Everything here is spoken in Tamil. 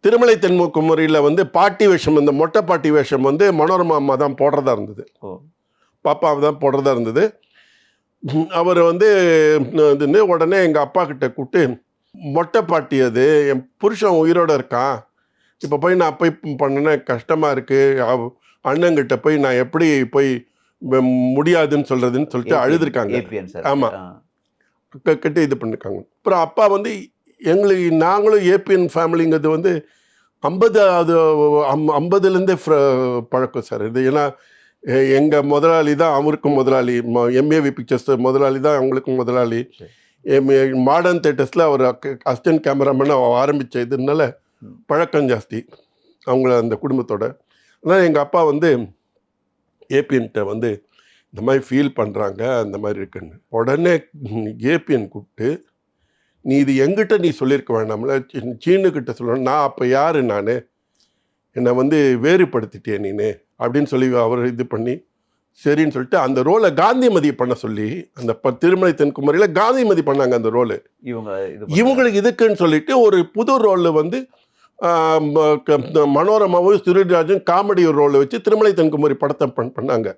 திருமலை தென்குமரியில் வந்து பாட்டி வேஷம், இந்த மொட்டை பாட்டி வேஷம் வந்து மனோரமா அம்மா தான் போடுறதா இருந்தது. பாப்பாவை தான் போடுறதா இருந்தது. அவர் வந்து இதுன்னு உடனே எங்கள் அப்பா கிட்ட கூப்பிட்டு, மொட்டை பாட்டி அது என் புருஷன் உயிரோடு இருக்கான், இப்போ போய் நான் போய் பண்ணினா கஷ்டமாக இருக்குது, அண்ணங்கிட்ட போய் நான் எப்படி போய் முடியாதுன்னு சொல்கிறதுன்னு சொல்லிட்டு அழுதுருக்காங்க. ஆமாம், கட்டி இது பண்ணிருக்காங்க. அப்புறம் அப்பா வந்து எங்களுக்கு, நாங்களும் ஏபிஎன் ஃபேமிலிங்கிறது வந்து 50லேருந்தே பழக்கம் சார் இது. ஏன்னா எங்கள் முதலாளி தான் அவருக்கும் முதலாளி, எம்ஏவி பிக்சர்ஸ் முதலாளி தான் அவங்களுக்கும் முதலாளி. மாடர்ன் தேட்டர்ஸில் அவர் அசிஸ்டன்ட் கேமராமேனாக ஆரம்பித்த இதுனால பழக்கம் ஜாஸ்தி அவங்கள அந்த குடும்பத்தோட. அதனால் எங்கள் அப்பா வந்து ஏபிஎன்கிட்ட வந்து இந்த மாதிரி ஃபீல் பண்ணுறாங்க, அந்த மாதிரி இருக்குன்னு. உடனே ஏபிஎன் கூப்பிட்டு, நீ இது எங்கிட்ட நீ சொல்லியிருக்க வேண்டாம்ல, சீனுக்கிட்ட சொல்லணும். நான் அப்போ யார், நான் என்னை வந்து வேறுபடுத்திட்டே நீனு அப்படின்னு சொல்லி அவர் இது பண்ணி சரின்னு சொல்லிட்டு அந்த ரோலை காந்திமதி பண்ண சொல்லி, அந்த திருமலை தென்குமரியில் காந்திமதி பண்ணாங்க அந்த ரோலு. இவங்களுக்கு இதுக்குன்னு சொல்லிட்டு ஒரு புது ரோலில் வந்து மனோரமாவும் சிறுராஜும் காமெடி ரோலை வச்சு திருமலை தென்குமரி படத்தை பண்ணாங்க.